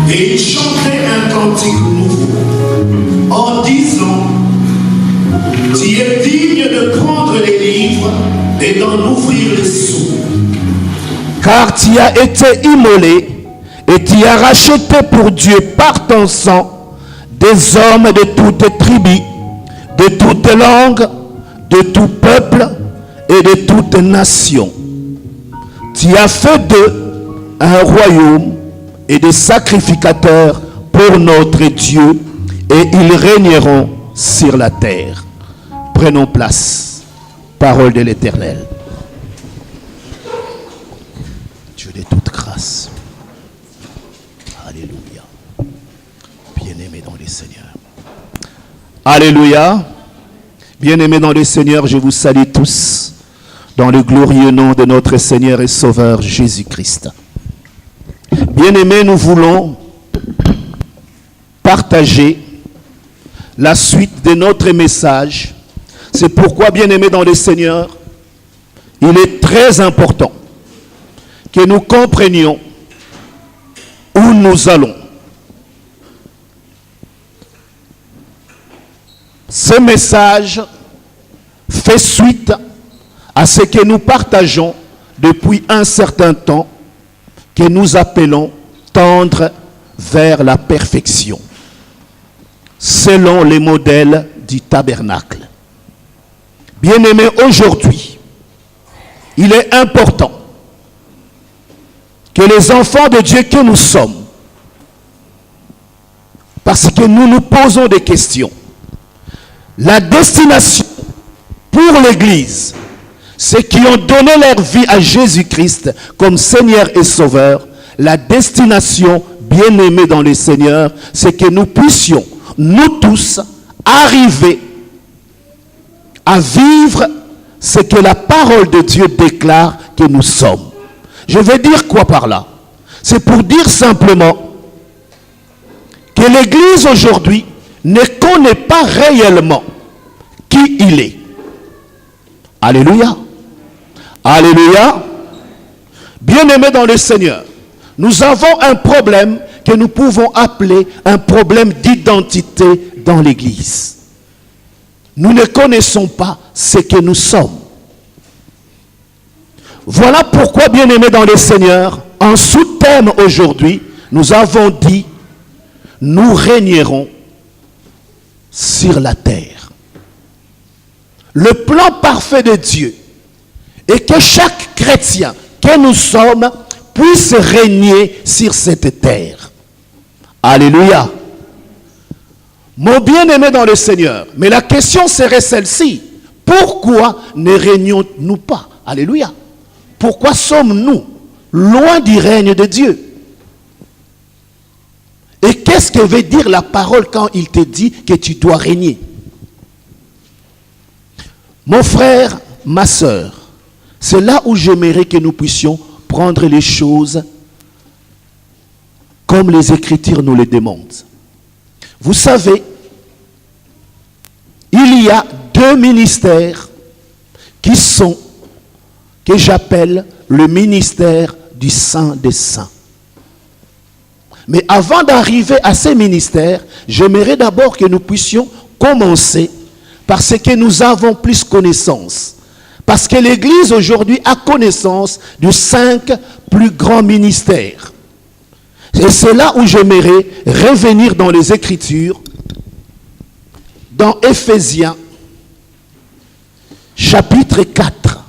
Et il chantait un cantique nouveau en disant: tu es digne de prendre les livres et d'en ouvrir les sceaux. Car tu as été immolé et tu as racheté pour Dieu par ton sang des hommes de toutes tribus, de toutes langues, de tout peuple et de toute nation. Tu as fait d'eux un royaume et des sacrificateurs pour notre Dieu, et ils régneront sur la terre. Prenons place. Parole de l'Éternel. Dieu de toute grâce. Alléluia. Bien-aimés dans le Seigneur. Alléluia. Bien-aimés dans le Seigneur, je vous salue tous dans le glorieux nom de notre Seigneur et Sauveur Jésus-Christ. Bien-aimés, nous voulons partager la suite de notre message. C'est pourquoi, bien-aimés dans le Seigneur, il est très important que nous comprenions où nous allons. Ce message fait suite à ce que nous partageons depuis un certain temps, que nous appelons tendre vers la perfection, selon les modèles du tabernacle. Bien-aimés, aujourd'hui, il est important que les enfants de Dieu que nous sommes, parce que nous nous posons des questions, la destination pour l'Église, ceux qui ont donné leur vie à Jésus-Christ comme Seigneur et Sauveur, la destination, bien-aimés dans le Seigneur, c'est que nous puissions, nous tous, arriver à vivre ce que la parole de Dieu déclare que nous sommes. Je vais dire quoi par là? C'est pour dire simplement que l'Église aujourd'hui ne connaît pas réellement qui il est. Alléluia. Alléluia. Bien-aimés dans le Seigneur, nous avons un problème que nous pouvons appeler un problème d'identité dans l'Église. Nous ne connaissons pas ce que nous sommes. Voilà pourquoi, bien-aimés dans le Seigneur, en sous-thème aujourd'hui, nous avons dit: nous régnerons sur la terre. Le plan parfait de Dieu est que chaque chrétien que nous sommes puisse régner sur cette terre. Alléluia. Mon bien-aimé dans le Seigneur, mais la question serait celle-ci: pourquoi ne régnons-nous pas? Alléluia. Pourquoi sommes-nous loin du règne de Dieu? Et qu'est-ce que veut dire la parole quand il te dit que tu dois régner? Mon frère, ma soeur, c'est là où j'aimerais que nous puissions prendre les choses comme les Écritures nous les demandent. Vous savez, il y a deux ministères qui sont, que j'appelle le ministère du Saint des Saints. Mais avant d'arriver à ces ministères, j'aimerais d'abord que nous puissions commencer par ce que nous avons plus connaissance. Parce que l'Église aujourd'hui a connaissance de 5 plus grands ministères. Et c'est là où j'aimerais revenir dans les Écritures, dans Éphésiens, chapitre 4.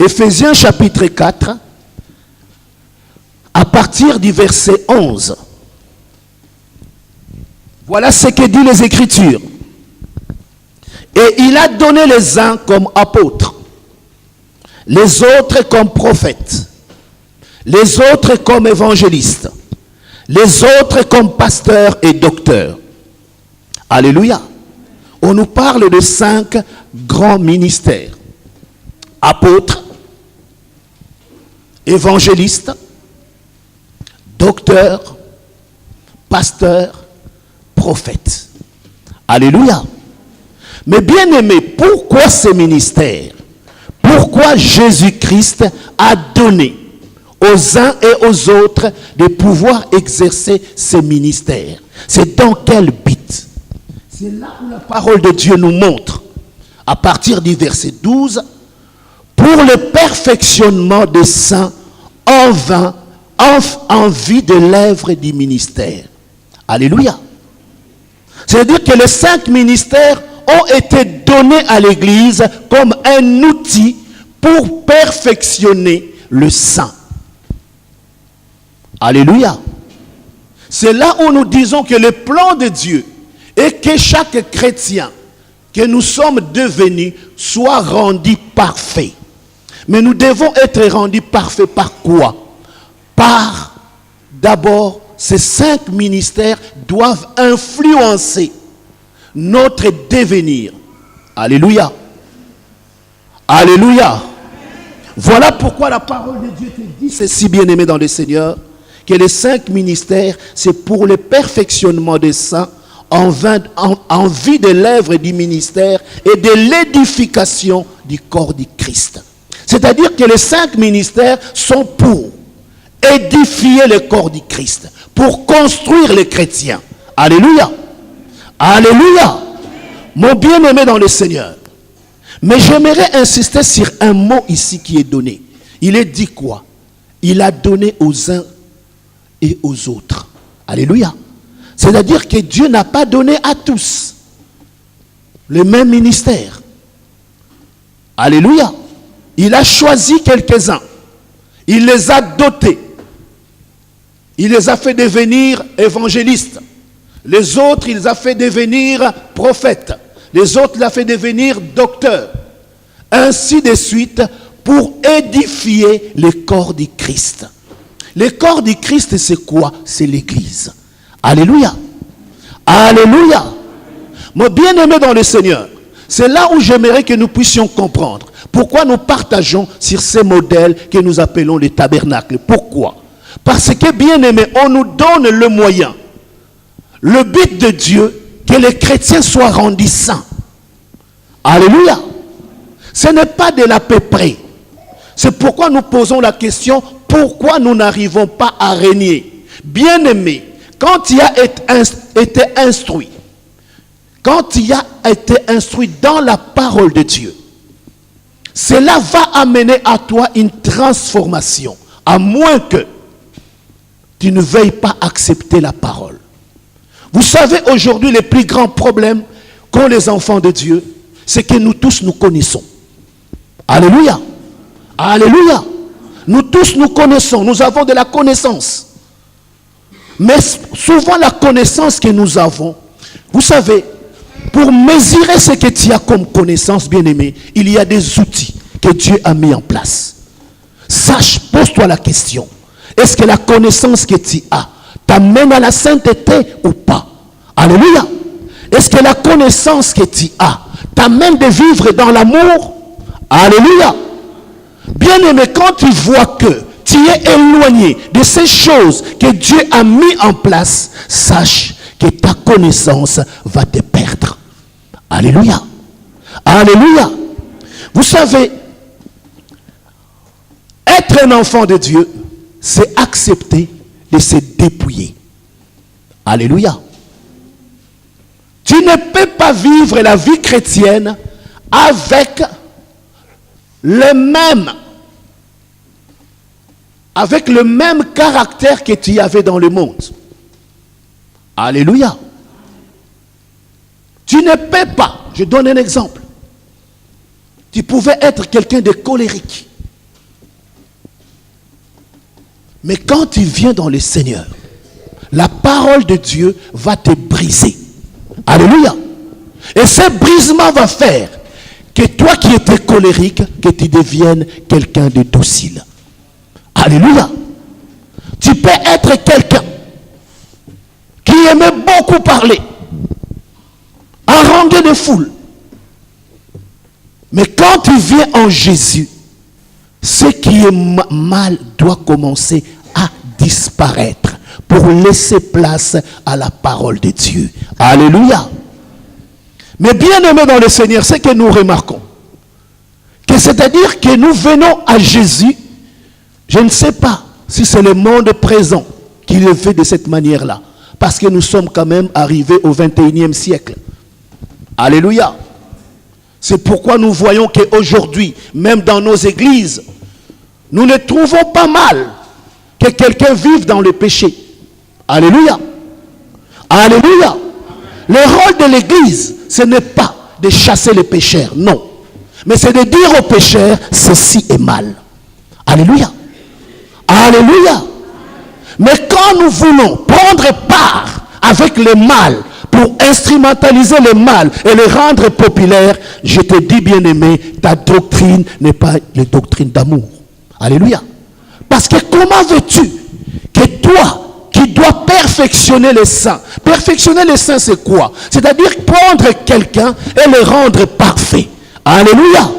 Éphésiens, chapitre 4, à partir du verset 11. Voilà ce que disent les Écritures. Et il a donné les uns comme apôtres, les autres comme prophètes, les autres comme évangélistes, les autres comme pasteurs et docteurs. Alléluia. On nous parle de 5 grands ministères. Apôtres, évangélistes, docteurs, pasteurs, prophètes. Alléluia. Mais bien aimé, pourquoi ces ministères? Pourquoi Jésus-Christ a donné aux uns et aux autres de pouvoir exercer ces ministères. C'est dans quel but? C'est là où la parole de Dieu nous montre, à partir du verset 12, pour le perfectionnement des saints en vue de l'œuvre du ministère. Alléluia. C'est-à-dire que les 5 ministères ont été donnés à l'Église comme un outil pour perfectionner le saint. Alléluia. C'est là où nous disons que le plan de Dieu est que chaque chrétien que nous sommes devenus soit rendu parfait. Mais nous devons être rendus parfaits par quoi? Par, d'abord, ces 5 ministères doivent influencer notre devenir. Alléluia. Alléluia. Voilà pourquoi la parole de Dieu te dit ceci, bien-aimé dans le Seigneur, que les 5 ministères, c'est pour le perfectionnement des saints en vue de l'œuvre du ministère et de l'édification du corps du Christ. C'est-à-dire que les 5 ministères sont pour édifier le corps du Christ, pour construire les chrétiens. Alléluia. Alléluia. Mon bien-aimé dans le Seigneur. Mais j'aimerais insister sur un mot ici qui est donné. Il est dit quoi? Il a donné aux uns et aux autres. Alléluia. C'est-à-dire que Dieu n'a pas donné à tous le même ministère. Alléluia. Il a choisi quelques-uns. Il les a dotés. Il les a fait devenir évangélistes. Les autres, il les a fait devenir prophètes. Les autres, il les a fait devenir docteurs. Ainsi de suite, pour édifier le corps du Christ. Le corps du Christ, c'est quoi? C'est l'Église. Alléluia. Alléluia. Mon bien-aimé dans le Seigneur, c'est là où j'aimerais que nous puissions comprendre pourquoi nous partageons sur ces modèles que nous appelons les tabernacles. Pourquoi? Parce que, bien-aimé, on nous donne le moyen, le but de Dieu, que les chrétiens soient rendus saints. Alléluia. Ce n'est pas de l'à peu près. C'est pourquoi nous posons la question, pourquoi nous n'arrivons pas à régner? Bien-aimé, quand tu as été instruit, quand tu as été instruit dans la parole de Dieu, cela va amener à toi une transformation, à moins que tu ne veuilles pas accepter la parole. Vous savez, aujourd'hui, le plus grand problème qu'ont les enfants de Dieu, c'est que nous tous nous connaissons. Alléluia. Alléluia. Nous tous nous connaissons, nous avons de la connaissance. Mais souvent la connaissance que nous avons, vous savez, pour mesurer ce que tu as comme connaissance, bien-aimé, il y a des outils que Dieu a mis en place. Sache, pose-toi la question. Est-ce que la connaissance que tu as t'amène à la sainteté ou pas? Alléluia. Est-ce que la connaissance que tu as t'amène de vivre dans l'amour? Alléluia. Bien-aimé, quand tu vois que tu es éloigné de ces choses que Dieu a mis en place, sache que ta connaissance va te perdre. Alléluia. Alléluia. Vous savez, être un enfant de Dieu, c'est accepter de se dépouiller. Alléluia. Tu ne peux pas vivre la vie chrétienne avec le même caractère que tu avais dans le monde. Alléluia. Tu ne peux pas. Je donne un exemple. Tu pouvais être quelqu'un de colérique. Mais quand tu viens dans le Seigneur, la parole de Dieu va te briser. Alléluia. Et ce brisement va faire que toi qui étais colérique, que tu deviennes quelqu'un de docile. Alléluia. Tu peux être quelqu'un qui aimait beaucoup parler, haranguer de foule. Mais quand tu viens en Jésus, ce qui est mal doit commencer à disparaître pour laisser place à la parole de Dieu. Alléluia. Mais bien aimé dans le Seigneur, c'est que nous remarquons que c'est-à-dire que nous venons à Jésus, je ne sais pas, si c'est le monde présent qui le fait de cette manière-là. Parce que nous sommes quand même arrivés au 21e siècle. Alléluia. C'est pourquoi nous voyons qu'aujourd'hui, même dans nos églises, nous ne trouvons pas mal que quelqu'un vive dans le péché. Alléluia. Alléluia. Le rôle de l'église, ce n'est pas de chasser les pécheurs, non. Mais c'est de dire aux pécheurs, ceci est mal. Alléluia. Alléluia. Mais quand nous voulons prendre part avec le mal, pour instrumentaliser le mal et le rendre populaire, je te dis, bien-aimé, ta doctrine n'est pas une doctrine d'amour. Alléluia. Parce que comment veux-tu que toi, qui dois perfectionner les saints, perfectionner les saints c'est quoi? C'est-à-dire prendre quelqu'un et le rendre parfait. Alléluia.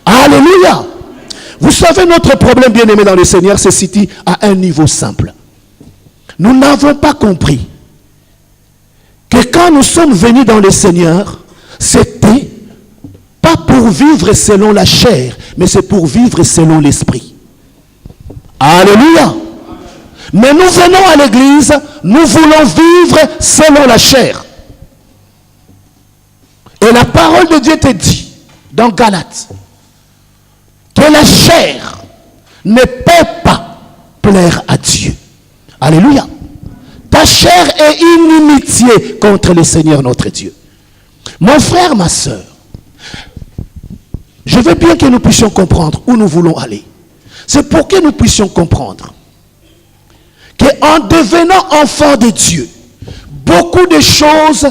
Alléluia. Vous savez, notre problème, bien-aimé dans le Seigneur, se situe à un niveau simple. Nous n'avons pas compris que quand nous sommes venus dans le Seigneur, c'était pas pour vivre selon la chair, mais c'est pour vivre selon l'esprit. Alléluia. Mais nous venons à l'église, nous voulons vivre selon la chair. Et la parole de Dieu te dit, dans Galates, que la chair ne peut pas plaire à Dieu. Alléluia. Ta chair est inimitié contre le Seigneur notre Dieu. Mon frère, ma soeur, je veux bien que nous puissions comprendre où nous voulons aller. C'est pour que nous puissions comprendre qu'en devenant enfant de Dieu, beaucoup de choses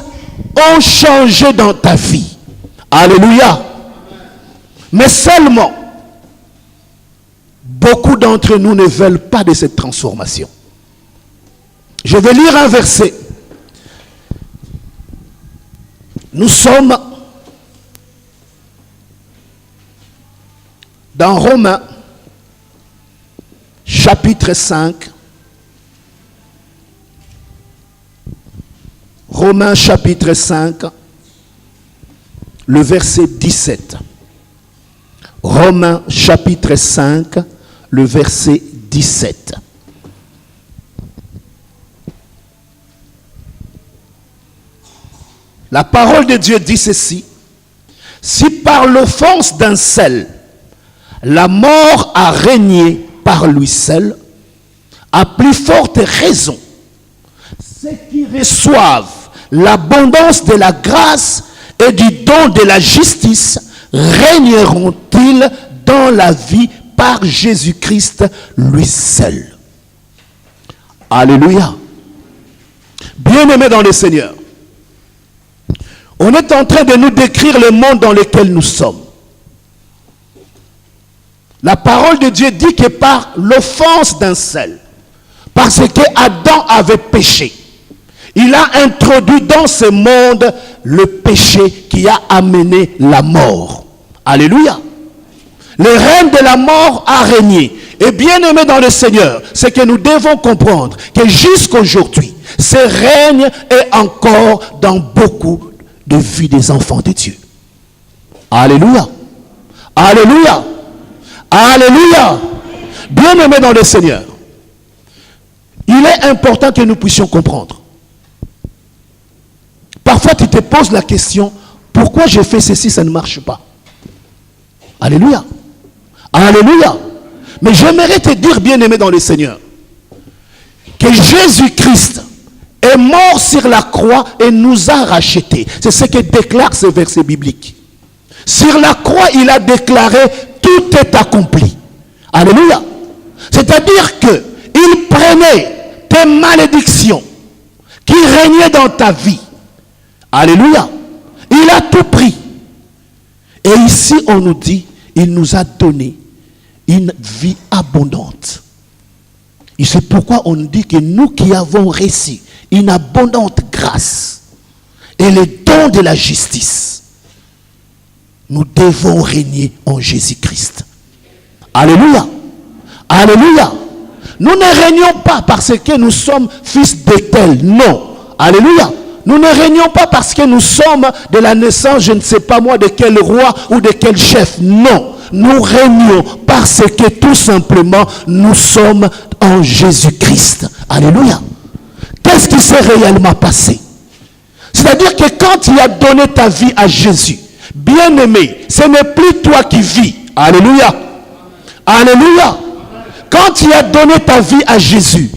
ont changé dans ta vie. Alléluia. Mais seulement, beaucoup d'entre nous ne veulent pas de cette transformation. Je vais lire un verset. Nous sommes dans Romains, chapitre 5. Romains, chapitre 5, le verset 17. Romains, chapitre 5, le verset 17. La parole de Dieu dit ceci: si par l'offense d'un seul, la mort a régné par lui seul, à plus forte raison, ceux qui reçoivent l'abondance de la grâce et du don de la justice régneront-ils dans la vie par Jésus-Christ lui seul. Alléluia. Bien-aimés dans le Seigneur, on est en train de nous décrire le monde dans lequel nous sommes. La parole de Dieu dit que par l'offense d'un seul, parce que Adam avait péché, il a introduit dans ce monde le péché qui a amené la mort. Alléluia. Le règne de la mort a régné. Et bien aimé dans le Seigneur, c'est que nous devons comprendre que jusqu'aujourd'hui, ce règne est encore dans beaucoup de vie des enfants de Dieu. Alléluia. Alléluia. Alléluia. Bien-aimés dans le Seigneur, il est important que nous puissions comprendre. Parfois tu te poses la question, pourquoi j'ai fait ceci, ça ne marche pas? Alléluia. Alléluia. Mais j'aimerais te dire, bien-aimé dans le Seigneur, que Jésus-Christ est mort sur la croix et nous a rachetés. C'est ce que déclare ce verset biblique. Sur la croix, il a déclaré, tout est accompli. Alléluia. C'est-à-dire que il prenait tes malédictions qui régnaient dans ta vie. Alléluia. Il a tout pris. Et ici, on nous dit, il nous a donné une vie abondante. Et c'est pourquoi on dit que nous qui avons reçu une abondante grâce et le don de la justice, nous devons régner en Jésus-Christ. Alléluia. Alléluia. Nous ne régnons pas parce que nous sommes fils de tel. Non. Alléluia. Nous ne régnons pas parce que nous sommes de la naissance, je ne sais pas moi, de quel roi ou de quel chef. Non. Nous régnons parce que tout simplement, nous sommes en Jésus-Christ. Alléluia. Qu'est-ce qui s'est réellement passé? C'est-à-dire que quand tu as donné ta vie à Jésus, bien-aimé, ce n'est plus toi qui vis. Alléluia. Alléluia. Quand tu as donné ta vie à Jésus,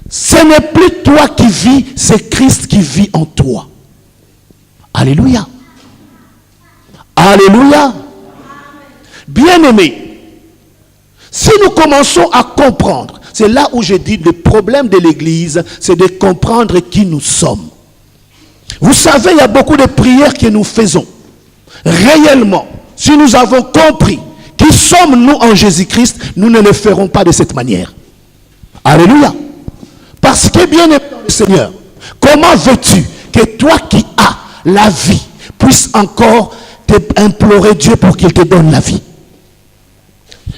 ce n'est plus toi qui vis, c'est Christ qui vit en toi. Alléluia. Alléluia. Bien-aimé, si nous commençons à comprendre, c'est là où je dis le problème de l'Église, c'est de comprendre qui nous sommes. Vous savez, il y a beaucoup de prières que nous faisons. Réellement, si nous avons compris qui sommes-nous en Jésus-Christ, nous ne le ferons pas de cette manière. Alléluia. Parce que bien aimé dans le Seigneur, comment veux-tu que toi qui as la vie puisses encore implorer Dieu pour qu'il te donne la vie?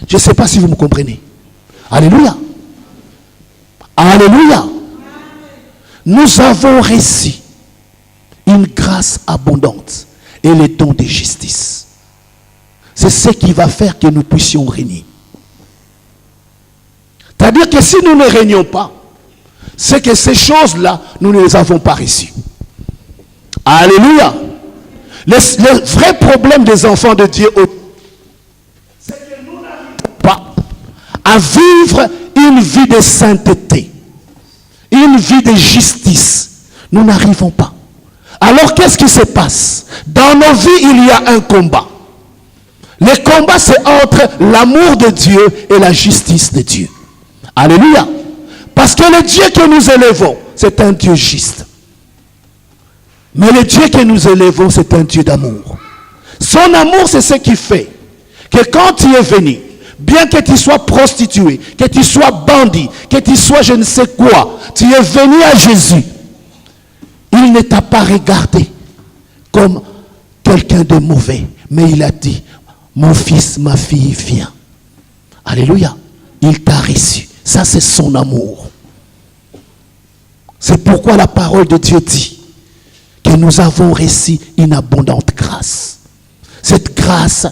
Je ne sais pas si vous me comprenez. Alléluia. Alléluia. Nous avons reçu une grâce abondante et les dons de justice. C'est ce qui va faire que nous puissions régner. C'est-à-dire que si nous ne régnons pas, c'est que ces choses-là, nous ne les avons pas reçues. Alléluia. Le vrai problème des enfants de Dieu, c'est que nous n'arrivons pas à vivre une vie de sainteté, une vie de justice. Nous n'arrivons pas. Alors qu'est-ce qui se passe? Dans nos vies, il y a un combat. Le combat, c'est entre l'amour de Dieu et la justice de Dieu. Alléluia. Parce que le Dieu que nous élevons, c'est un Dieu juste. Mais le Dieu que nous élevons, c'est un Dieu d'amour. Son amour, c'est ce qui fait que quand tu es venu, bien que tu sois prostitué, que tu sois bandit, que tu sois je ne sais quoi, tu es venu à Jésus. Il ne t'a pas regardé comme quelqu'un de mauvais, mais il a dit, mon fils, ma fille, viens. Alléluia. Il t'a reçu. Ça, c'est son amour. C'est pourquoi la parole de Dieu dit que nous avons reçu une abondante grâce. Cette grâce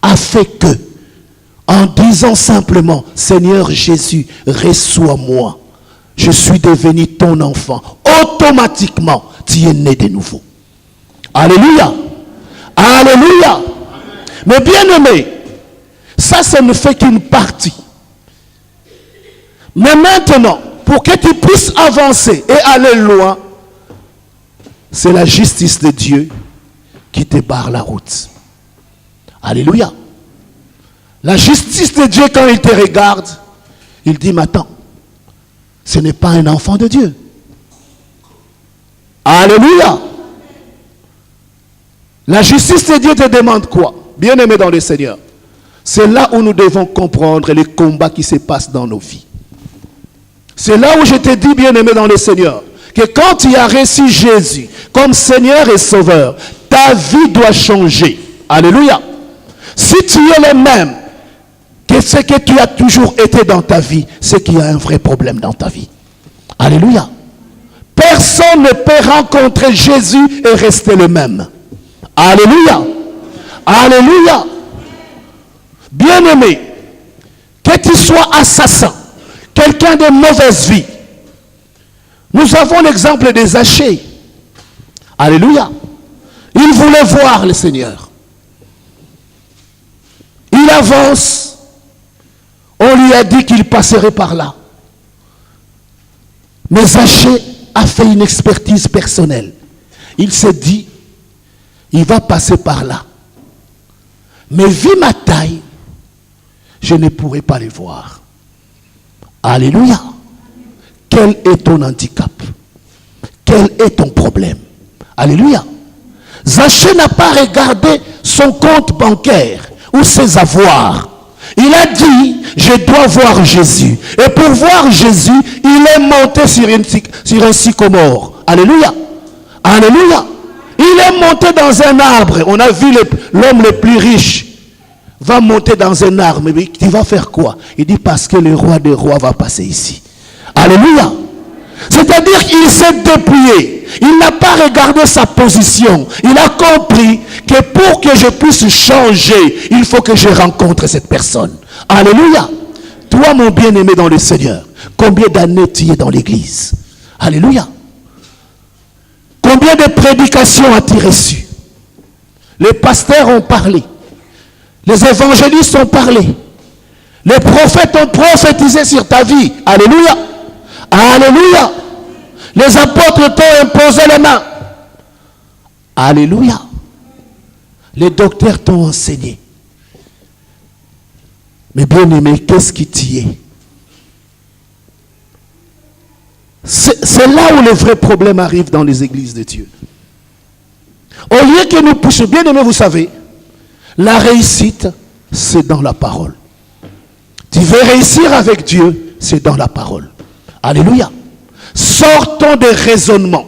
a fait que, en disant simplement, Seigneur Jésus, reçois-moi, je suis devenu ton enfant. Automatiquement, tu es né de nouveau. Alléluia. Alléluia. Mais bien aimé, ça ne fait qu'une partie. Mais maintenant, pour que tu puisses avancer et aller loin, c'est la justice de Dieu qui te barre la route. Alléluia. La justice de Dieu, quand il te regarde, il dit, mais attends, ce n'est pas un enfant de Dieu. Alléluia. La justice de Dieu te demande quoi? Bien-aimé dans le Seigneur, c'est là où nous devons comprendre les combats qui se passent dans nos vies. C'est là où je te dis, bien-aimé dans le Seigneur, que quand tu as reçu Jésus comme Seigneur et Sauveur, ta vie doit changer. Alléluia. Si tu es le même que ce que tu as toujours été dans ta vie, c'est qu'il y a un vrai problème dans ta vie. Alléluia. Personne ne peut rencontrer Jésus et rester le même. Alléluia. Alléluia. Bien-aimé, que tu sois assassin, quelqu'un de mauvaise vie. Nous avons l'exemple des Zachée. Alléluia. Il voulait voir le Seigneur. Il avance. On lui a dit qu'il passerait par là. Mais Zachée a fait une expertise personnelle. Il s'est dit, il va passer par là. Mais vu ma taille, je ne pourrai pas les voir. Alléluia. Quel est ton handicap? Quel est ton problème? Alléluia. Zachée n'a pas regardé son compte bancaire ou ses avoirs. Il a dit, je dois voir Jésus. Et pour voir Jésus, il est monté sur un sycomore. Alléluia. Alléluia. Il est monté dans un arbre. On a vu l'homme le plus riche va monter dans un arbre. Mais tu vas faire quoi? Il dit, parce que le roi des rois va passer ici. Alléluia. C'est-à-dire qu'il s'est dépouillé. Il n'a pas regardé sa position. Il a compris que pour que je puisse changer, il faut que je rencontre cette personne. Alléluia. Toi, mon bien-aimé dans le Seigneur, combien d'années tu es dans l'église? Alléluia. Combien de prédications as-tu reçues? Les pasteurs ont parlé. Les évangélistes ont parlé. Les prophètes ont prophétisé sur ta vie. Alléluia. Alléluia. Les apôtres t'ont imposé les mains. Alléluia. Les docteurs t'ont enseigné. Mais bien aimé, qu'est-ce qui t'y est? C'est là où les vrais problèmes arrivent dans les églises de Dieu. Au lieu que nous puissions, bien aimé, vous savez, la réussite, c'est dans la parole. Tu veux réussir avec Dieu, c'est dans la parole. Alléluia. Sortons des raisonnements.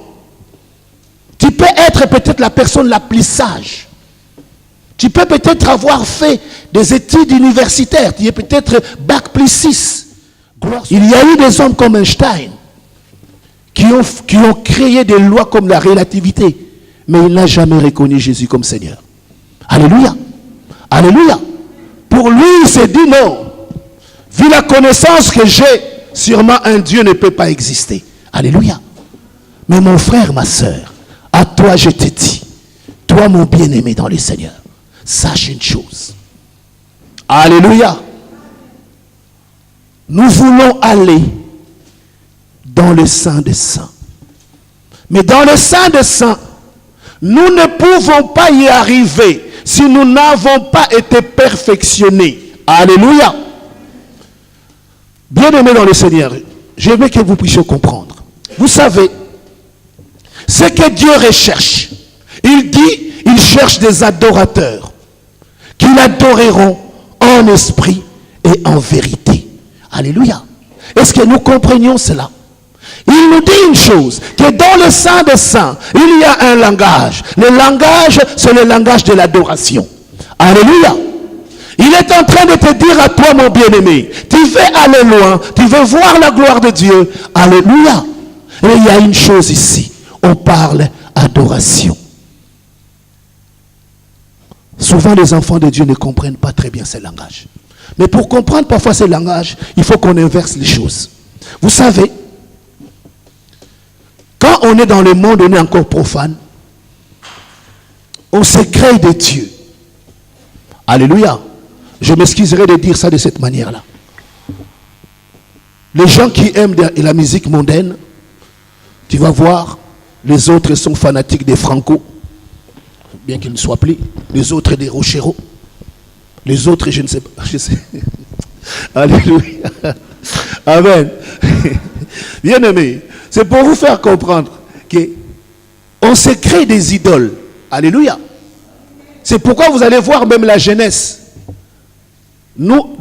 Tu peux être peut-être la personne la plus sage. Tu peux peut-être avoir fait des études universitaires. Tu es peut-être bac plus 6. Il y a eu des hommes comme Einstein qui ont créé des lois comme la relativité. Mais il n'a jamais reconnu Jésus comme Seigneur. Alléluia. Alléluia. Pour lui, il s'est dit non. Vu la connaissance que j'ai, sûrement un Dieu ne peut pas exister. Alléluia. Mais mon frère, ma soeur, à toi je te dis, toi mon bien-aimé dans le Seigneur, sache une chose. Alléluia. Nous voulons aller dans le Saint des Saints. Mais dans le Saint des Saints, nous ne pouvons pas y arriver si nous n'avons pas été perfectionnés. Alléluia. Bien-aimés dans le Seigneur, je veux que vous puissiez comprendre. Vous savez, ce que Dieu recherche, il dit, il cherche des adorateurs qui l'adoreront en esprit et en vérité. Alléluia. Est-ce que nous comprenions cela? Il nous dit une chose, que dans le Saint des Saints, il y a un langage. Le langage, c'est le langage de l'adoration. Alléluia. Il est en train de te dire à toi, mon bien-aimé, tu veux aller loin, tu veux voir la gloire de Dieu. Alléluia. Et il y a une chose ici, on parle adoration. Souvent, les enfants de Dieu ne comprennent pas très bien ce langage. Mais pour comprendre parfois ce langage, il faut qu'on inverse les choses. Vous savez, quand on est dans le monde, on est encore profane. On se crée de Dieu. Alléluia. Je m'excuserai de dire ça de cette manière-là. Les gens qui aiment la musique mondaine, tu vas voir, les autres sont fanatiques des Franco, bien qu'ils ne soient plus. Les autres des Rochero. Les autres, je ne sais pas. Je sais. Alléluia. Amen. Bien aimé, c'est pour vous faire comprendre qu'on se crée des idoles. Alléluia. C'est pourquoi vous allez voir même la jeunesse. Nous,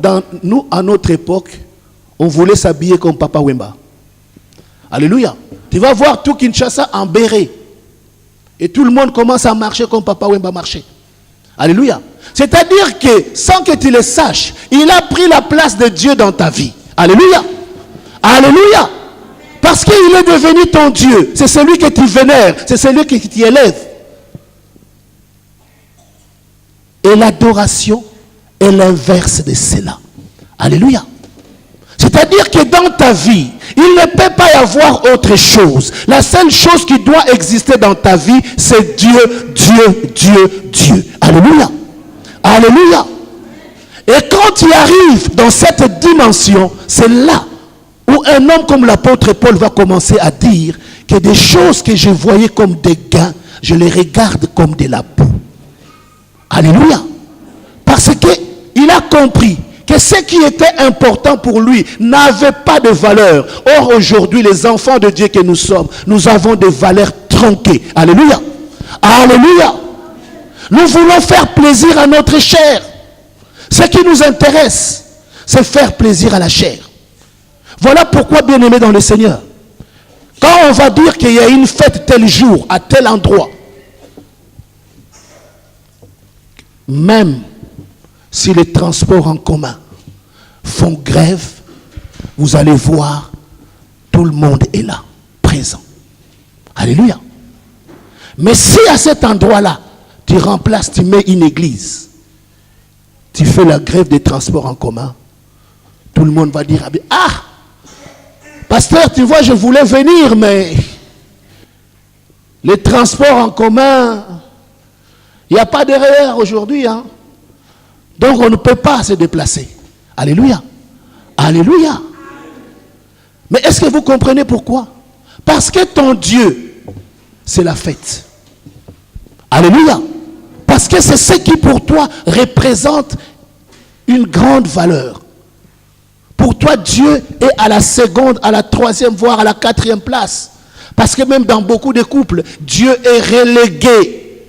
à notre époque, on voulait s'habiller comme Papa Wemba. Alléluia. Tu vas voir tout Kinshasa en béret. Et tout le monde commence à marcher comme Papa Wemba marchait. Alléluia. C'est-à-dire que, sans que tu le saches, il a pris la place de Dieu dans ta vie. Alléluia. Alléluia. Parce qu'il est devenu ton Dieu. C'est celui que tu vénères. C'est celui qui t'y élève. Et l'adoration est l'inverse de cela. Alléluia. C'est-à-dire que dans ta vie, il ne peut pas y avoir autre chose. La seule chose qui doit exister dans ta vie, c'est Dieu, Dieu, Dieu, Dieu. Alléluia. Alléluia. Et quand tu arrives dans cette dimension, c'est là où un homme comme l'apôtre Paul va commencer à dire que des choses que je voyais comme des gains, je les regarde comme de la boue. Alléluia. Parce qu'il a compris que ce qui était important pour lui n'avait pas de valeur. Or, aujourd'hui, les enfants de Dieu que nous sommes, nous avons des valeurs tronquées. Alléluia. Alléluia. Nous voulons faire plaisir à notre chair. Ce qui nous intéresse, c'est faire plaisir à la chair. Voilà pourquoi, bien-aimés dans le Seigneur, quand on va dire qu'il y a une fête tel jour, à tel endroit, même si les transports en commun font grève, vous allez voir, tout le monde est là, présent. Alléluia. Mais si à cet endroit-là, tu remplaces, tu mets une église, tu fais la grève des transports en commun, Tout le monde va dire, ah, pasteur, tu vois, je voulais venir, mais les transports en commun, il n'y a pas d'erreur aujourd'hui. Hein? Donc on ne peut pas se déplacer. Alléluia. Alléluia. Mais est-ce que vous comprenez pourquoi? Parce que ton Dieu, c'est la fête. Alléluia. Parce que c'est ce qui pour toi représente une grande valeur. Pour toi, Dieu est à la seconde, à la troisième, voire à la quatrième place. Parce que même dans beaucoup de couples, Dieu est relégué.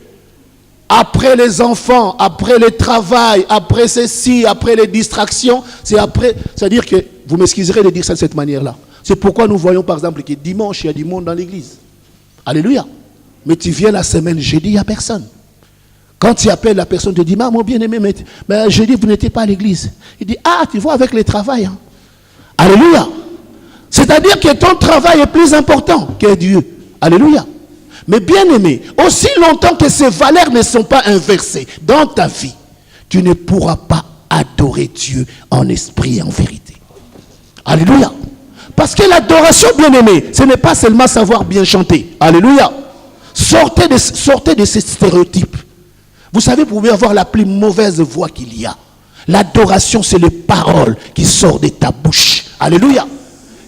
Après les enfants, après le travail, après ceci, après les distractions, c'est-à-dire que, vous m'excuserez de dire ça de cette manière-là. C'est pourquoi nous voyons par exemple que dimanche, il y a du monde dans l'église. Alléluia. Mais tu viens la semaine, jeudi, il n'y a personne. Quand tu appelles la personne, tu dis, mon bien-aimé, mais jeudi, vous n'étiez pas à l'église. Il dit, ah, tu vois, avec le travail. Hein. Alléluia. C'est-à-dire que ton travail est plus important que Dieu. Alléluia. Mais bien-aimé, aussi longtemps que ces valeurs ne sont pas inversées dans ta vie, tu ne pourras pas adorer Dieu en esprit et en vérité. Alléluia. Parce que l'adoration, bien-aimé, ce n'est pas seulement savoir bien chanter. Alléluia. Sortez de ces stéréotypes. Vous savez, vous pouvez avoir la plus mauvaise voix qu'il y a. L'adoration, c'est les paroles qui sortent de ta bouche. Alléluia.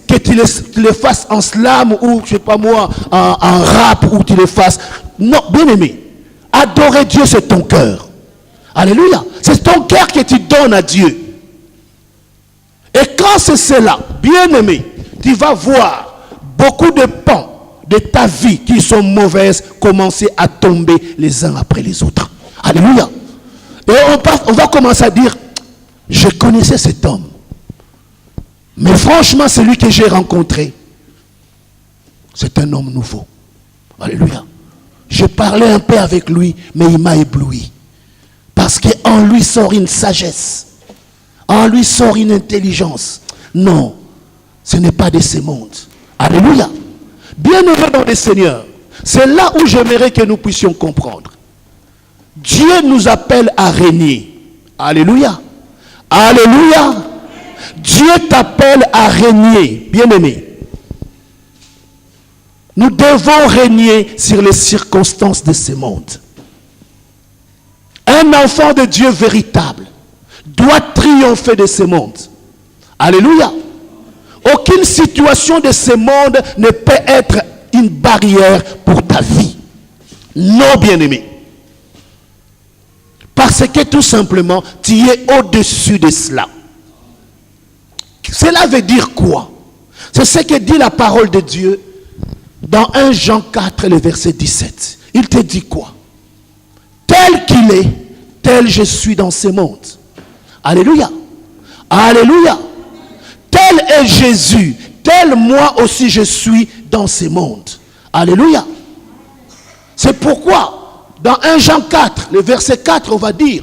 Que tu les fasses en slam ou, je ne sais pas moi, en rap, ou tu les fasses. Non, bien-aimé, adorer Dieu, c'est ton cœur. Alléluia. C'est ton cœur que tu donnes à Dieu. Et quand c'est cela, bien-aimé, tu vas voir beaucoup de pans de ta vie qui sont mauvaises commencer à tomber les uns après les autres. Alléluia. Et on va commencer à dire, je connaissais cet homme. Mais franchement, celui que j'ai rencontré, c'est un homme nouveau. Alléluia. Je parlais un peu avec lui, mais il m'a ébloui. Parce qu'en lui sort une sagesse. En lui sort une intelligence. Non, ce n'est pas de ce monde. Alléluia. Bien-aimés dans le Seigneur, c'est là où j'aimerais que nous puissions comprendre. Dieu nous appelle à régner. Alléluia. Alléluia. Dieu t'appelle à régner. Bien-aimé. Nous devons régner sur les circonstances de ce monde. Un enfant de Dieu véritable doit triompher de ce monde. Alléluia. Aucune situation de ce monde ne peut être une barrière pour ta vie. Non, bien-aimé. Parce que tout simplement, tu es au-dessus de cela. Cela veut dire quoi? C'est ce que dit la parole de Dieu dans 1 Jean 4, le verset 17. Il te dit quoi? Tel qu'il est, tel je suis dans ce monde. Alléluia. Alléluia. Tel est Jésus, tel moi aussi je suis dans ce monde. Alléluia. C'est pourquoi, dans 1 Jean 4, le verset 4, on va dire,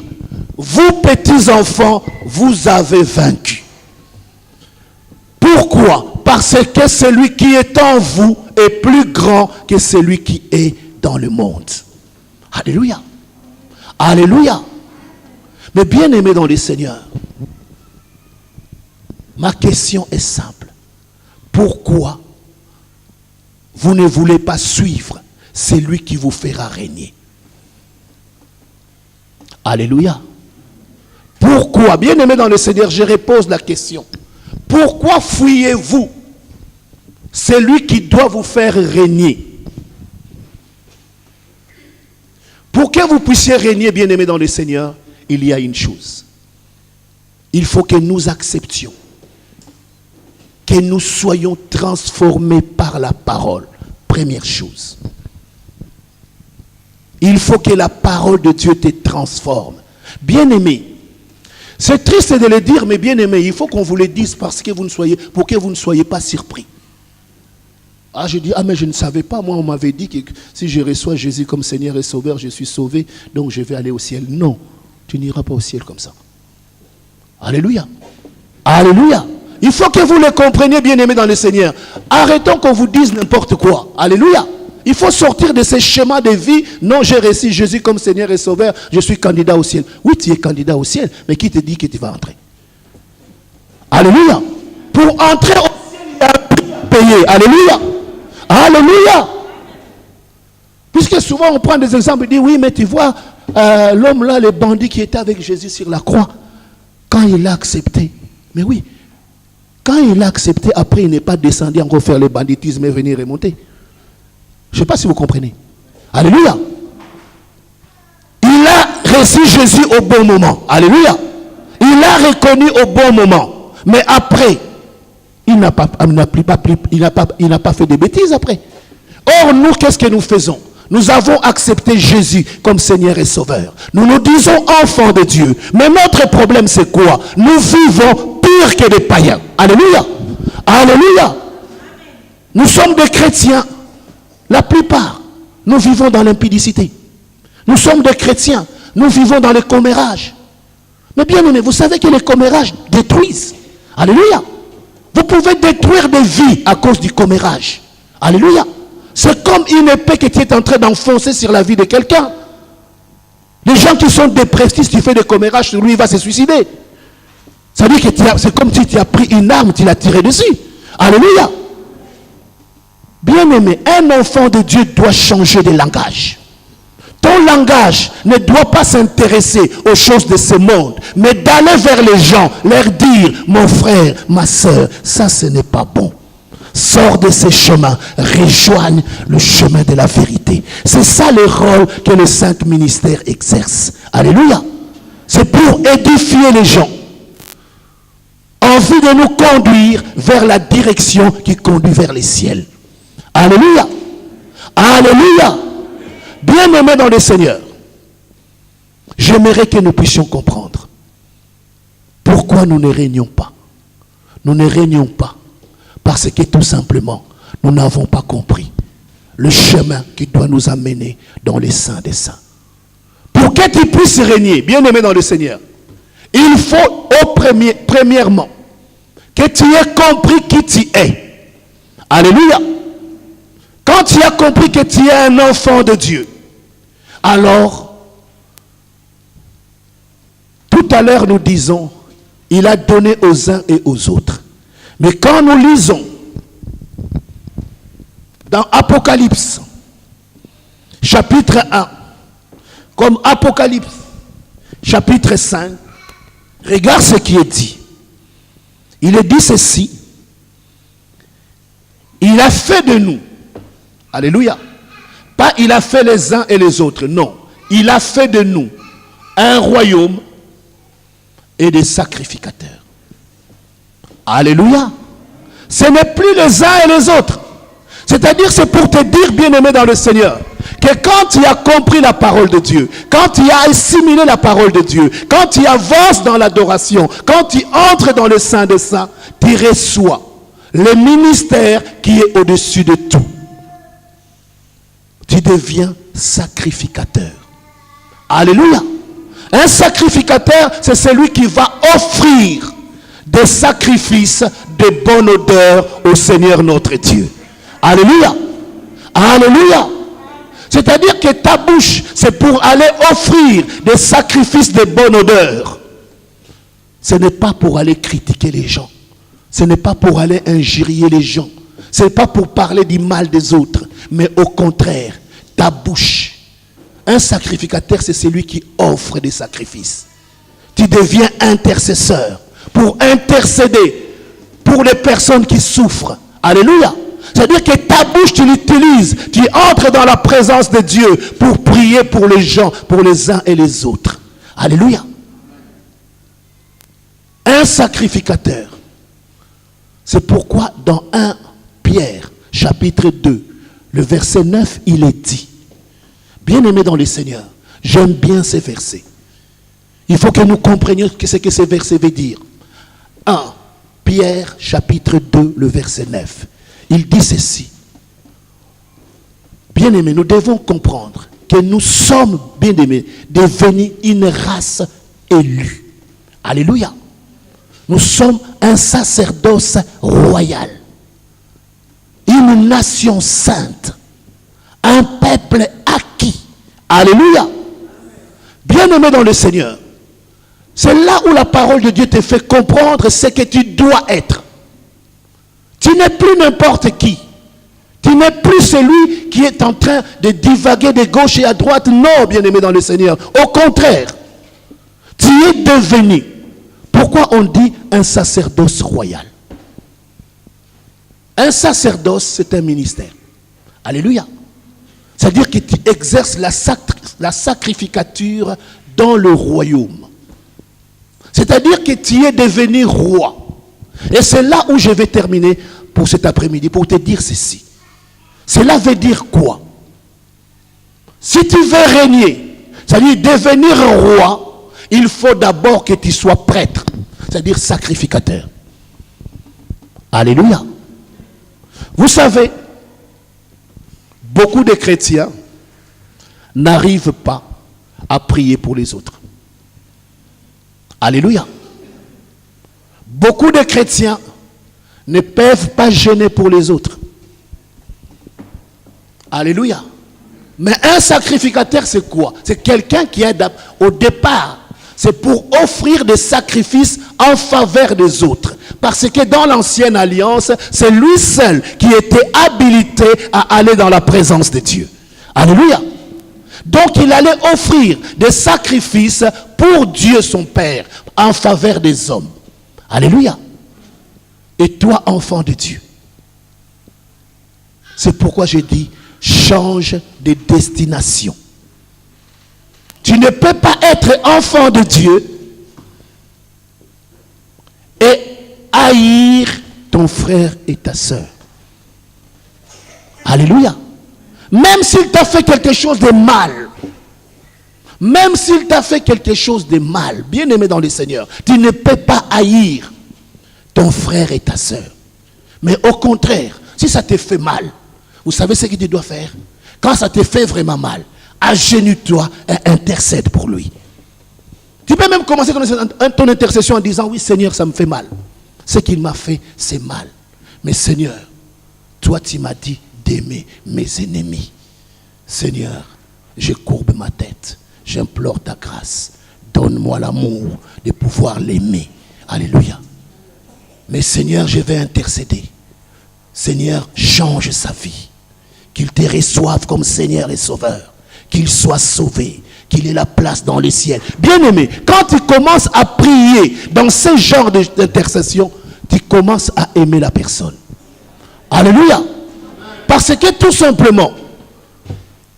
vous petits enfants, vous avez vaincu. Pourquoi? Parce que celui qui est en vous est plus grand que celui qui est dans le monde. Alléluia. Alléluia. Mais bien aimé dans le Seigneur, ma question est simple. Pourquoi vous ne voulez pas suivre celui qui vous fera régner? Alléluia. Pourquoi? Bien aimé dans le Seigneur, je repose la question. Pourquoi fuyez-vous celui qui doit vous faire régner? Pour que vous puissiez régner, bien aimé dans le Seigneur, il y a une chose. Il faut que nous acceptions, que nous soyons transformés par la parole. Première chose. Il faut que la parole de Dieu te transforme. Bien-aimé, c'est triste de le dire, mais bien-aimé, il faut qu'on vous le dise parce que pour que vous ne soyez pas surpris. Ah, je dis, mais je ne savais pas. Moi, on m'avait dit que si je reçois Jésus comme Seigneur et Sauveur, je suis sauvé, donc je vais aller au ciel. Non, tu n'iras pas au ciel comme ça. Alléluia. Alléluia. Il faut que vous le compreniez, bien-aimés dans le Seigneur. Arrêtons qu'on vous dise n'importe quoi. Alléluia. Il faut sortir de ces schémas de vie. Non, j'ai reçu Jésus comme Seigneur et Sauveur. Je suis candidat au ciel. Oui, tu es candidat au ciel. Mais qui te dit que tu vas entrer? Alléluia. Pour entrer au ciel, il y a un prix à payer. Alléluia. Alléluia. Puisque souvent on prend des exemples et dit oui, mais tu vois, l'homme là, le bandit qui était avec Jésus sur la croix, quand il l'a accepté, mais oui, quand il l'a accepté, après il n'est pas descendu encore faire le banditisme et venir remonter. Je ne sais pas si vous comprenez. Alléluia. Il a reçu Jésus au bon moment. Alléluia. Il l'a reconnu au bon moment. Mais après, il n'a pas fait de bêtises après. Or, nous, qu'est-ce que nous faisons? Nous avons accepté Jésus comme Seigneur et Sauveur. Nous nous disons enfants de Dieu. Mais notre problème, c'est quoi? Nous vivons pire que des païens. Alléluia. Alléluia. Nous sommes des chrétiens. La plupart, nous vivons dans l'impudicité. Nous sommes des chrétiens. Nous vivons dans le commérage. Mais bien aimé, vous savez que les commérages détruisent. Alléluia. Vous pouvez détruire des vies à cause du commérage. Alléluia. C'est comme une épée que tu es en train d'enfoncer sur la vie de quelqu'un. Les gens qui sont dépressifs, tu fais des commérages sur lui, il va se suicider. Ça veut dire que c'est comme si tu as pris une arme, tu l'as tiré dessus. Alléluia. Bien aimé, un enfant de Dieu doit changer de langage. Ton langage ne doit pas s'intéresser aux choses de ce monde, mais d'aller vers les gens, leur dire, mon frère, ma soeur, ça ce n'est pas bon. Sors de ces chemins, rejoigne le chemin de la vérité. C'est ça le rôle que le saint ministère exerce. Alléluia. C'est pour édifier les gens, en vue de nous conduire vers la direction qui conduit vers les ciels. Alléluia. Alléluia. Bien-aimés dans le Seigneur, j'aimerais que nous puissions comprendre pourquoi nous ne régnons pas. Nous ne régnons pas parce que tout simplement, nous n'avons pas compris le chemin qui doit nous amener dans les saints des saints. Pour que tu puisses régner, bien-aimé dans le Seigneur, il faut premièrement que tu aies compris qui tu es. Alléluia. Quand tu as compris que tu es un enfant de Dieu, alors, tout à l'heure nous disons, il a donné aux uns et aux autres. Mais quand nous lisons dans Apocalypse, chapitre 1, comme Apocalypse, chapitre 5, regarde ce qui est dit. Il est dit ceci, il a fait de nous, alléluia, pas il a fait les uns et les autres, non, il a fait de nous un royaume et des sacrificateurs. Alléluia. Ce n'est plus les uns et les autres. C'est-à-dire, c'est pour te dire, bien-aimé dans le Seigneur, que quand tu as compris la parole de Dieu, quand tu as assimilé la parole de Dieu, quand tu avances dans l'adoration, quand tu entres dans le Saint des Saints, tu reçois le ministère qui est au-dessus de tout. Tu deviens sacrificateur. Alléluia. Un sacrificateur, c'est celui qui va offrir des sacrifices de bonne odeur au Seigneur notre Dieu. Alléluia. Alléluia. C'est-à-dire que ta bouche, c'est pour aller offrir des sacrifices de bonne odeur. Ce n'est pas pour aller critiquer les gens. Ce n'est pas pour aller injurier les gens. Ce n'est pas pour parler du mal des autres. Mais au contraire, ta bouche. Un sacrificateur, c'est celui qui offre des sacrifices. Tu deviens intercesseur pour intercéder pour les personnes qui souffrent. Alléluia. C'est-à-dire que ta bouche, tu l'utilises. Tu entres dans la présence de Dieu pour prier pour les gens, pour les uns et les autres. Alléluia. Un sacrificateur. C'est pourquoi dans 1 Pierre, chapitre 2, le verset 9, il est dit, bien-aimés dans le Seigneur, j'aime bien ces versets. Il faut que nous comprenions ce que ces versets veulent dire. 1 Pierre, chapitre 2, le verset 9. Il dit ceci. Bien-aimés, nous devons comprendre que nous sommes, bien-aimés, devenus une race élue. Alléluia. Nous sommes un sacerdoce royal. Une nation sainte. Un peuple acquis. Alléluia. Bien-aimés dans le Seigneur, C'est là où la parole de Dieu te fait comprendre ce que tu dois être. Tu n'es plus n'importe qui. Tu n'es plus celui qui est en train de divaguer de gauche et à droite. Non, bien-aimé dans le Seigneur. Au contraire, tu es devenu. Pourquoi on dit un sacerdoce royal? Un sacerdoce, c'est un ministère. Alléluia. C'est-à-dire que tu exerces la sacrificature dans le royaume. C'est-à-dire que tu es devenu roi. Et c'est là où je vais terminer pour cet après-midi, pour te dire ceci. Cela veut dire quoi? Si tu veux régner, c'est-à-dire devenir roi, il faut d'abord que tu sois prêtre, c'est-à-dire sacrificateur. Alléluia. Vous savez, beaucoup de chrétiens n'arrivent pas à prier pour les autres. Alléluia. Beaucoup de chrétiens ne peuvent pas jeûner pour les autres. Alléluia. Mais un sacrificateur, c'est quoi? C'est quelqu'un qui est au départ. C'est pour offrir des sacrifices en faveur des autres. Parce que dans l'ancienne alliance, c'est lui seul qui était habilité à aller dans la présence de Dieu. Alléluia. Donc il allait offrir des sacrifices pour Dieu son Père en faveur des hommes. Alléluia. Et toi, enfant de Dieu, c'est pourquoi j'ai dit, change de destination. Tu ne peux pas être enfant de Dieu et haïr ton frère et ta sœur. Alléluia. Même s'il t'a fait quelque chose de mal, même s'il t'a fait quelque chose de mal, bien-aimé dans le Seigneur, tu ne peux pas haïr ton frère et ta sœur. Mais au contraire, si ça te fait mal, vous savez ce que tu dois faire? Quand ça te fait vraiment mal, agenouille-toi et intercède pour lui. Tu peux même commencer ton intercession en disant, oui Seigneur, ça me fait mal. Ce qu'il m'a fait, c'est mal. Mais Seigneur, toi tu m'as dit d'aimer mes ennemis. Seigneur, je courbe ma tête. J'implore ta grâce. Donne-moi l'amour de pouvoir l'aimer. Alléluia. Mais Seigneur, je vais intercéder. Seigneur, change sa vie. Qu'il te reçoive comme Seigneur et Sauveur. Qu'il soit sauvé. Qu'il ait la place dans les ciels. Bien-aimé, quand tu commences à prier dans ce genre d'intercession, tu commences à aimer la personne. Alléluia. Parce que tout simplement,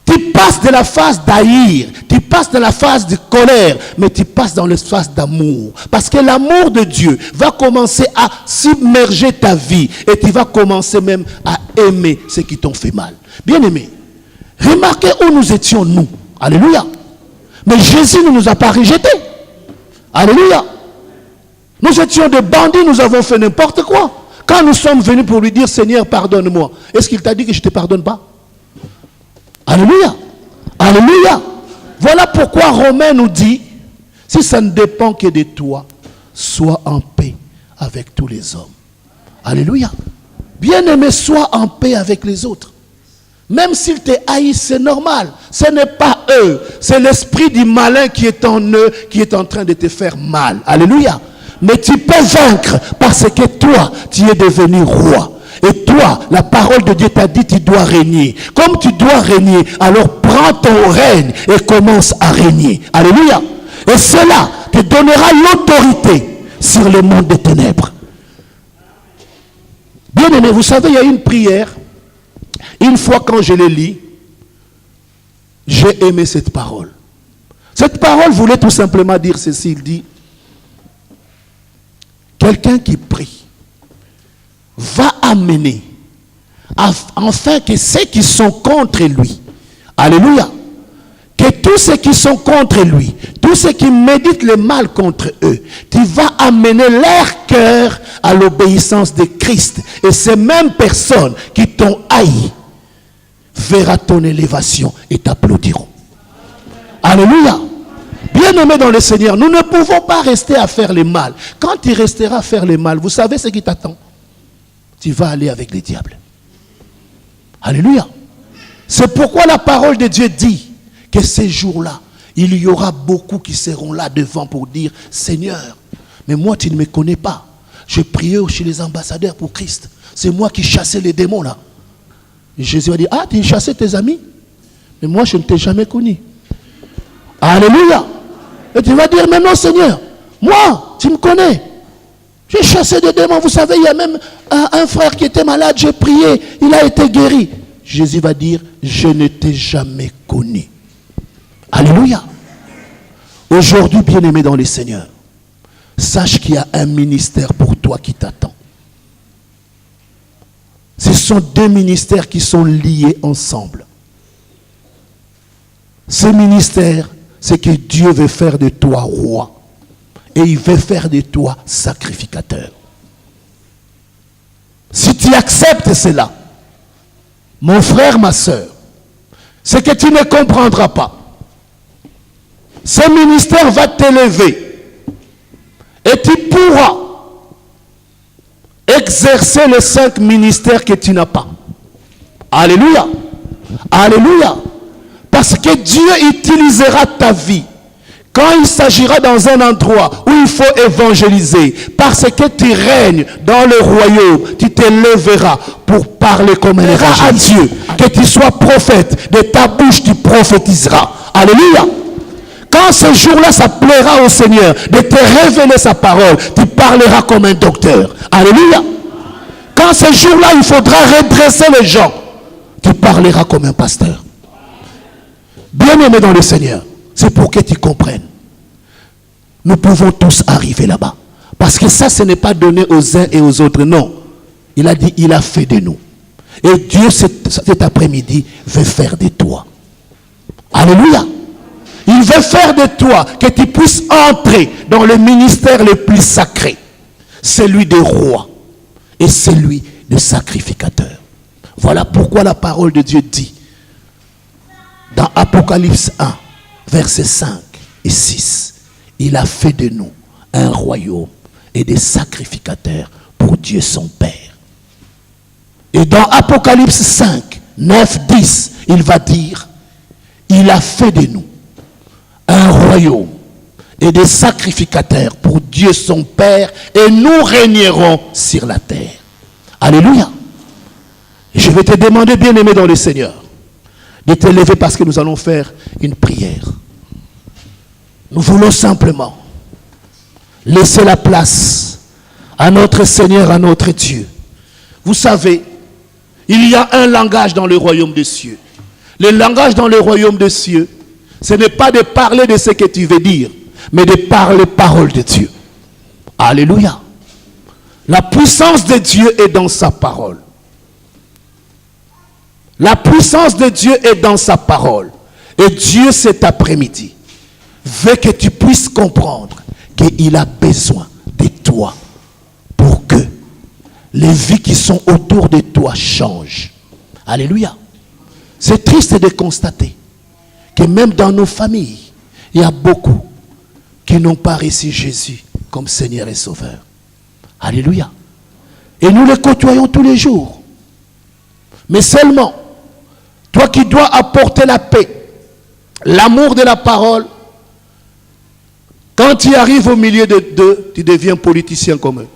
tu passes de la phase d'haïr, tu passes de la phase de colère, mais tu passes dans la phase d'amour. Parce que l'amour de Dieu va commencer à submerger ta vie et tu vas commencer même à aimer ceux qui t'ont fait mal. Bien-aimé, remarquez où nous étions nous. Alléluia. Mais Jésus ne nous a pas rejetés. Alléluia. Nous étions des bandits, nous avons fait n'importe quoi. Quand nous sommes venus pour lui dire, Seigneur, pardonne-moi, est-ce qu'il t'a dit que je ne te pardonne pas? Alléluia. Alléluia. Voilà pourquoi Romains nous dit, si ça ne dépend que de toi, sois en paix avec tous les hommes. Alléluia. Bien-aimé, sois en paix avec les autres. Même s'ils te haïssent, c'est normal. Ce n'est pas eux. C'est l'esprit du malin qui est en eux, qui est en train de te faire mal. Alléluia. Mais tu peux vaincre parce que toi, tu es devenu roi. Et toi, la parole de Dieu t'a dit, tu dois régner. Comme tu dois régner, alors prends ton règne et commence à régner. Alléluia. Et cela te donnera l'autorité sur le monde des ténèbres. Bien aimé, vous savez, il y a une prière. Une fois quand je l'ai lis, j'ai aimé cette parole. Cette parole voulait tout simplement dire ceci. Il dit, quelqu'un qui prie va amener afin que ceux qui sont contre lui, alléluia, que tous ceux qui sont contre lui, tous ceux qui méditent le mal contre eux, tu vas amener leur cœur à l'obéissance de Christ. Et ces mêmes personnes qui t'ont haï verront ton élévation et t'applaudiront. Alléluia. Bien-aimés dans le Seigneur, nous ne pouvons pas rester à faire le mal. Quand tu resteras à faire le mal, vous savez ce qui t'attend? Tu vas aller avec les diables. Alléluia. C'est pourquoi la parole de Dieu dit que ces jours-là, il y aura beaucoup qui seront là devant pour dire, Seigneur, mais moi tu ne me connais pas. Je priais chez les ambassadeurs pour Christ. C'est moi qui chassais les démons là. Et Jésus a dit, ah, tu chassais tes amis? Mais moi je ne t'ai jamais connu. Alléluia. Et tu vas dire, mais non Seigneur, moi, tu me connais. J'ai chassé des démons. Vous savez, il y a même un frère qui était malade, j'ai prié, il a été guéri. Jésus va dire, je ne t'ai jamais connu. Alléluia. Aujourd'hui, bien-aimé dans les Seigneurs, sache qu'il y a un ministère pour toi qui t'attend. Ce sont deux ministères qui sont liés ensemble. Ce ministère, c'est que Dieu veut faire de toi roi. Et il veut faire de toi sacrificateur. Si tu acceptes cela, mon frère, ma soeur, c'est que tu ne comprendras pas. Ce ministère va t'élever. Et tu pourras exercer les 5 ministères que tu n'as pas. Alléluia. Alléluia. Parce que Dieu utilisera ta vie quand il s'agira dans un endroit où il faut évangéliser. Parce que tu règnes dans le royaume, tu t'élèveras pour parler comme un évangéliste à Dieu. Que tu sois prophète, de ta bouche tu prophétiseras. Alléluia. Quand ce jour-là, ça plaira au Seigneur de te révéler sa parole, tu parleras comme un docteur. Alléluia. Quand ce jour-là, il faudra redresser les gens, tu parleras comme un pasteur. Bien-aimé dans le Seigneur, c'est pour que tu comprennes. Nous pouvons tous arriver là-bas. Parce que ça, ce n'est pas donné aux uns et aux autres. Non. Il a dit, il a fait de nous. Et Dieu, cet après-midi, veut faire de toi. Alléluia. Il veut faire de toi que tu puisses entrer dans le ministère le plus sacré. Celui de roi et celui de sacrificateur. Voilà pourquoi la parole de Dieu dit dans Apocalypse 1, versets 5 et 6, il a fait de nous un royaume et des sacrificateurs pour Dieu son Père. Et dans Apocalypse 5, 9, 10, il va dire, il a fait de nous un royaume et des sacrificateurs pour Dieu son Père, et nous régnerons sur la terre. Alléluia. Je vais te demander, bien-aimé dans le Seigneur, de te lever parce que nous allons faire une prière. Nous voulons simplement laisser la place à notre Seigneur, à notre Dieu. Vous savez, il y a un langage dans le royaume des cieux. Le langage dans le royaume des cieux, ce n'est pas de parler de ce que tu veux dire, mais de parler parole de Dieu. Alléluia. La puissance de Dieu est dans sa parole. La puissance de Dieu est dans sa parole. Et Dieu, cet après-midi, veut que tu puisses comprendre qu'il a besoin de toi pour que les vies qui sont autour de toi changent. Alléluia. C'est triste de constater que même dans nos familles, il y a beaucoup qui n'ont pas reçu Jésus comme Seigneur et Sauveur. Alléluia. Et nous les côtoyons tous les jours. Mais seulement, toi qui dois apporter la paix, l'amour de la parole, quand tu arrives au milieu de deux, tu deviens politicien comme eux.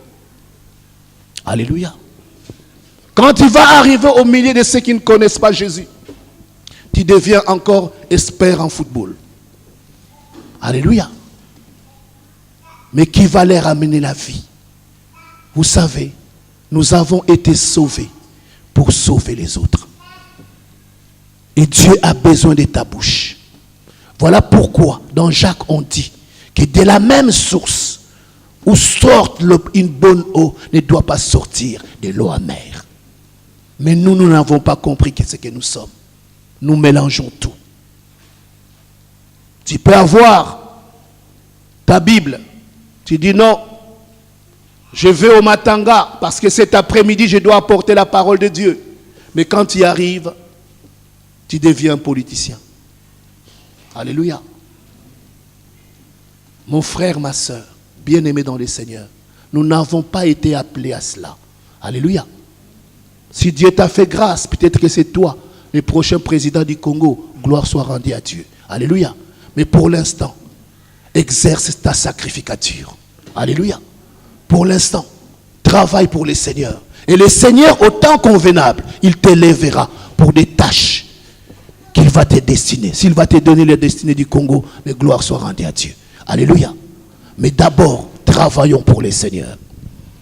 Alléluia. Quand tu vas arriver au milieu de ceux qui ne connaissent pas Jésus, tu deviens encore expert en football. Alléluia. Mais qui va leur amener la vie? Vous savez, nous avons été sauvés pour sauver les autres. Et Dieu a besoin de ta bouche. Voilà pourquoi dans Jacques on dit que de la même source où sort une bonne eau ne doit pas sortir de l'eau amère. Mais nous n'avons pas compris ce que nous sommes. Nous mélangeons tout. Tu peux avoir ta Bible. Tu dis non, je vais au Matanga parce que cet après-midi je dois apporter la parole de Dieu. Mais quand tu y arrives, tu deviens un politicien. Alléluia. Mon frère, ma soeur, bien-aimés dans le Seigneur, nous n'avons pas été appelés à cela. Alléluia. Si Dieu t'a fait grâce, peut-être que c'est toi, le prochain président du Congo. Gloire soit rendue à Dieu. Alléluia. Mais pour l'instant, exerce ta sacrificature. Alléluia. Pour l'instant, travaille pour le Seigneur. Et le Seigneur, au temps convenable, il t'élèvera pour des tâches qu'il va te destiner. S'il va te donner les destinées du Congo, les gloires soient rendues à Dieu. Alléluia. Mais d'abord, travaillons pour le Seigneur.